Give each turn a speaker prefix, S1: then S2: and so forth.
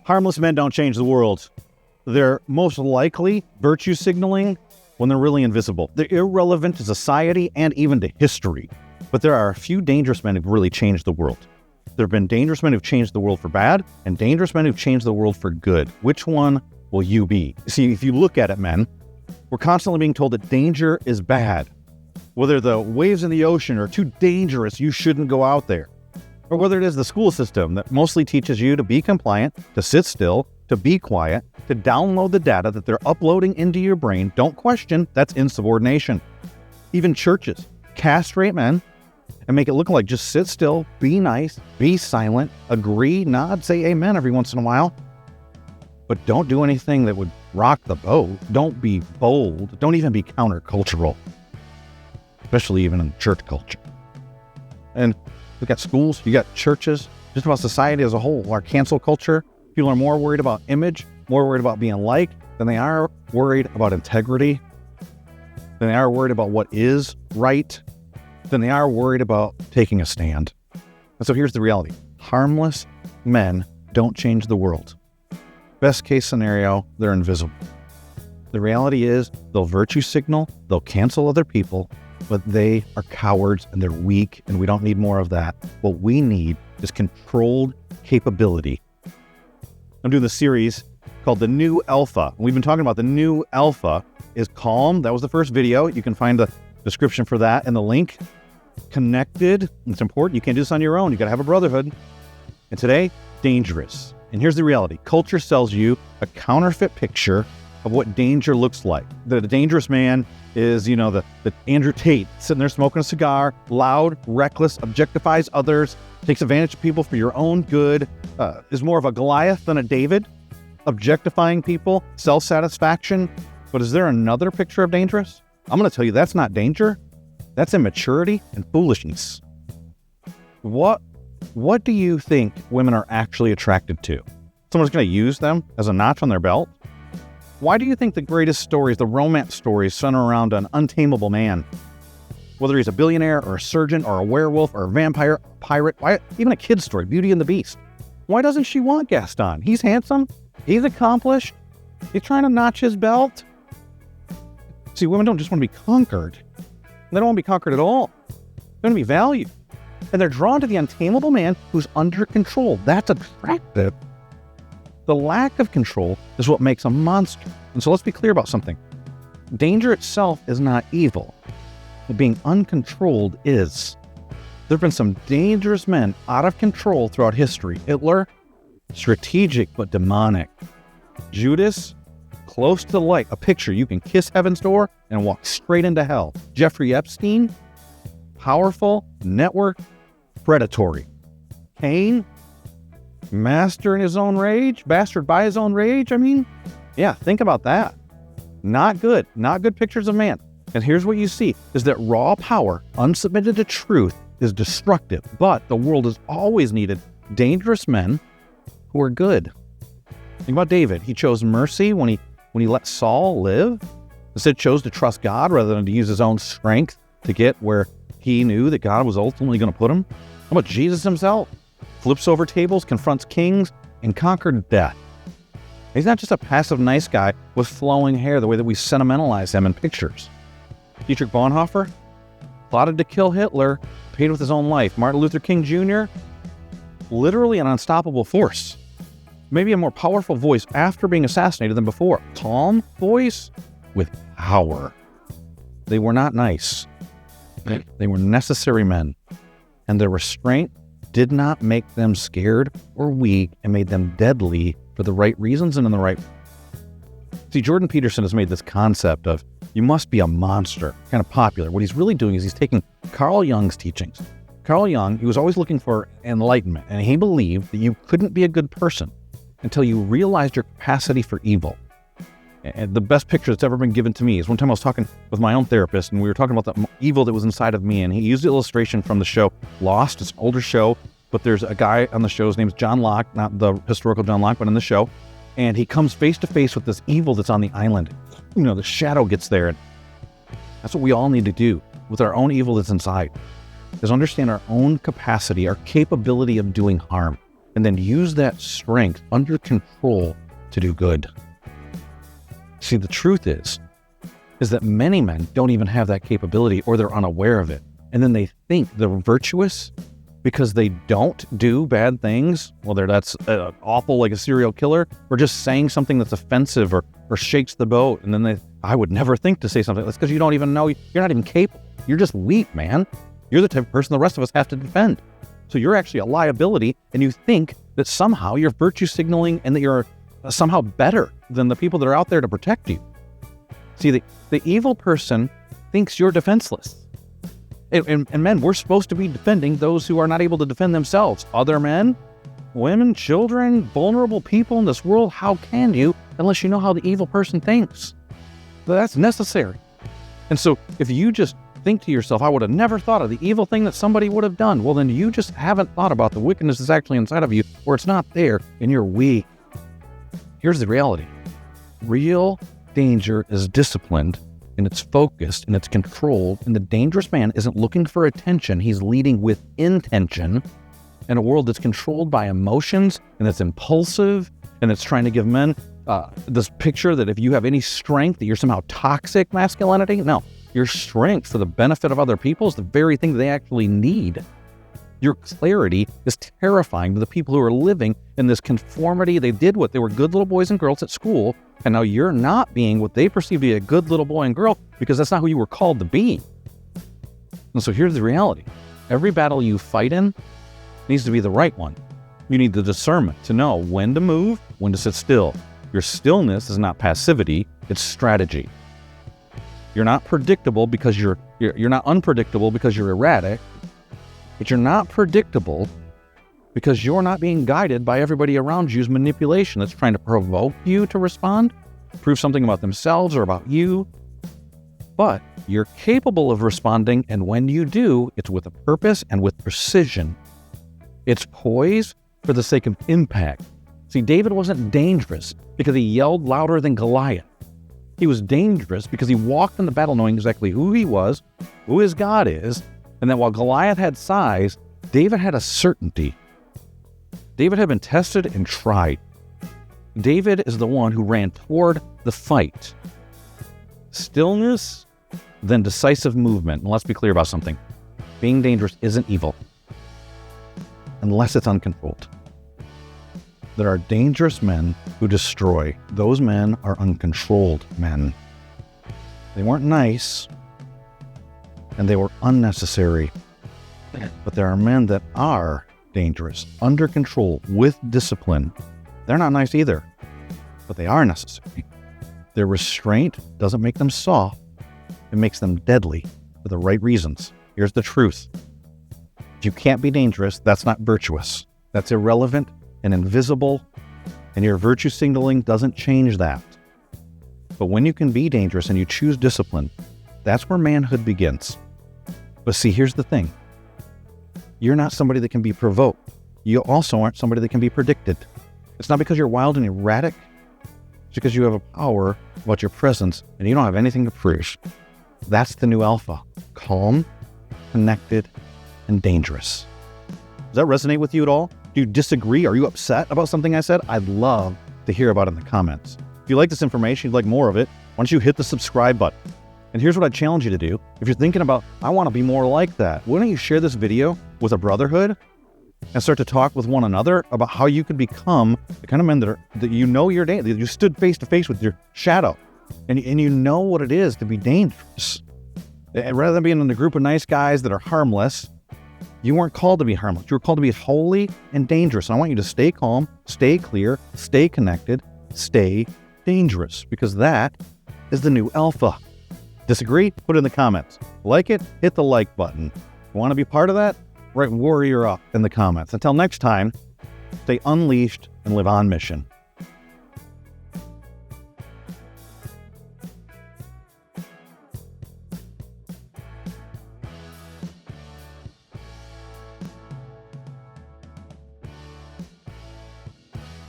S1: Harmless men don't change the world. They're most likely virtue signaling when they're really invisible. They're irrelevant to society and even to history. But there are a few dangerous men who've really changed the world. There have been dangerous men who've changed the world for bad and dangerous men who've changed the world for good. Which one will you be? See, if you look at it, men, we're constantly being told that danger is bad. Whether the waves in the ocean are too dangerous, you shouldn't go out there. Or whether it is the school system that mostly teaches you to be compliant, to sit still, to be quiet, to download the data that they're uploading into your brain. Don't question, that's insubordination. Even churches castrate men and make it look like just sit still, be nice, be silent, agree, nod, say amen every once in a while. But don't do anything that would rock the boat. Don't be bold. Don't even be countercultural, especially even in church culture. And you got schools, you got churches, just about society as a whole. Our cancel culture, people are more worried about image, more worried about being liked than they are worried about integrity, than they are worried about what is right, than they are worried about taking a stand. And so here's the reality. Harmless men don't change the world. Best case scenario, they're invisible. The reality is they'll virtue signal, they'll cancel other people, but they are cowards and they're weak, and we don't need more of that. What we need is controlled capability. I'm doing this series called The New Alpha. We've been talking about the new alpha is calm. That was the first video. You can find the description for that and the link. Connected. It's important. You can't do this on your own. You got to have a brotherhood. And today, dangerous. And here's the reality. Culture sells you a counterfeit picture of what danger looks like. The dangerous man is, the Andrew Tate sitting there smoking a cigar, loud, reckless, objectifies others, takes advantage of people for your own good, is more of a Goliath than a David, objectifying people, self-satisfaction. But is there another picture of dangerous? I'm going to tell you that's not danger. That's immaturity and foolishness. What do you think women are actually attracted to? Someone's going to use them as a notch on their belt? Why do you think the greatest stories, the romance stories, center around an untamable man? Whether he's a billionaire or a surgeon or a werewolf or a vampire, pirate, even a kid's story, Beauty and the Beast. Why doesn't she want Gaston? He's handsome. He's accomplished. He's trying to notch his belt. See, women don't just want to be conquered. They don't want to be conquered at all. They want to be valued. And they're drawn to the untamable man who's under control. That's attractive. The lack of control is what makes a monster. And so let's be clear about something. Danger itself is not evil. But being uncontrolled is. There have been some dangerous men out of control throughout history. Hitler, strategic but demonic. Judas, close to the light. A picture you can kiss heaven's door and walk straight into hell. Jeffrey Epstein, powerful, network, predatory. Cain, master in his own rage, bastard by his own rage. Yeah, think about that. Not good. Not good pictures of man. And here's what you see, is that raw power, unsubmitted to truth, is destructive. But the world has always needed dangerous men who are good. Think about David. He chose mercy when he let Saul live. Instead, chose to trust God rather than to use his own strength to get where he knew that God was ultimately going to put him. How about Jesus himself? Flips over tables, confronts kings, and conquered death. He's not just a passive nice guy with flowing hair the way that we sentimentalize him in pictures. Dietrich Bonhoeffer plotted to kill Hitler, paid with his own life. Martin Luther King Jr., literally an unstoppable force. Maybe a more powerful voice after being assassinated than before. Calm voice with power. They were not nice. They were necessary men. And their restraint did not make them scared or weak and made them deadly for the right reasons and in the right. See, Jordan Peterson has made this concept of you must be a monster kind of popular. What he's really doing is he's taking Carl Jung's teachings. Carl Jung, he was always looking for enlightenment, and he believed that you couldn't be a good person until you realized your capacity for evil. And the best picture that's ever been given to me is one time I was talking with my own therapist, and we were talking about the evil that was inside of me, and he used the illustration from the show Lost. It's an older show, but there's a guy on the show, his name's John Locke, not the historical John Locke, but in the show, and he comes face to face with this evil that's on the island. The shadow gets there, and that's what we all need to do with our own evil that's inside, is understand our own capacity, our capability of doing harm. and then use that strength under control to do good. See, the truth is that many men don't even have that capability, or they're unaware of it. And then they think they're virtuous because they don't do bad things, whether that's awful like a serial killer, or just saying something that's offensive or shakes the boat. And then I would never think to say something. That's because you don't even know, you're not even capable. You're just weak, man. You're the type of person the rest of us have to defend. So you're actually a liability, and you think that somehow you're virtue signaling and that you're somehow better than the people that are out there to protect you. See, the evil person thinks you're defenseless. And men, we're supposed to be defending those who are not able to defend themselves. Other men, women, children, vulnerable people in this world. How can you, unless you know how the evil person thinks? That's necessary. And so if you just think to yourself, I would have never thought of the evil thing that somebody would have done, well, then you just haven't thought about the wickedness that's actually inside of you, or it's not there, and you're weak. Here's the reality. Real danger is disciplined, and it's focused, and it's controlled, and the dangerous man isn't looking for attention. He's leading with intention in a world that's controlled by emotions, and that's impulsive, and it's trying to give men this picture that if you have any strength, that you're somehow toxic masculinity. No, your strength for the benefit of other people is the very thing they actually need. Your clarity is terrifying to the people who are living in this conformity. They did what they were good little boys and girls at school, and now you're not being what they perceive to be a good little boy and girl because that's not who you were called to be. And so here's the reality. Every battle you fight in needs to be the right one. You need the discernment to know when to move, when to sit still. Your stillness is not passivity, it's strategy. You're not predictable because you're not unpredictable because you're erratic, but you're not predictable because you're not being guided by everybody around you's manipulation that's trying to provoke you to respond, prove something about themselves or about you. But you're capable of responding, and when you do, it's with a purpose and with precision. It's poise for the sake of impact. See, David wasn't dangerous because he yelled louder than Goliath. He was dangerous because he walked in the battle knowing exactly who he was, who his God is, and that while Goliath had size, David had a certainty. David had been tested and tried. David is the one who ran toward the fight. Stillness, then decisive movement. And let's be clear about something. Being dangerous isn't evil unless it's uncontrolled. There are dangerous men who destroy. Those men are uncontrolled men. They weren't nice, and they were unnecessary. But there are men that are dangerous, under control, with discipline. They're not nice either, but they are necessary. Their restraint doesn't make them soft. It makes them deadly for the right reasons. Here's the truth. If you can't be dangerous, that's not virtuous. That's irrelevant and invisible, and your virtue signaling doesn't change that. But when you can be dangerous and you choose discipline, that's where manhood begins. But see, here's the thing. You're not somebody that can be provoked. You also aren't somebody that can be predicted. It's not because you're wild and erratic. It's because you have a power about your presence and you don't have anything to prove. That's the new alpha. Calm, connected, and dangerous. Does that resonate with you at all? Do you disagree? Are you upset about something I said? I'd love to hear about it in the comments. If you like this information, you'd like more of it, why don't you hit the subscribe button? And here's what I challenge you to do. If you're thinking about, I want to be more like that, why don't you share this video with a brotherhood and start to talk with one another about how you could become the kind of men that you know you're dangerous, that you stood face to face with your shadow, and you know what it is to be dangerous. And rather than being in a group of nice guys that are harmless, you weren't called to be harmless. You were called to be holy and dangerous. And I want you to stay calm, stay clear, stay connected, stay dangerous, because that is the new alpha. Disagree? Put it in the comments. Like it? Hit the like button. Want to be part of that? Write warrior up in the comments. Until next time, stay unleashed and live on mission.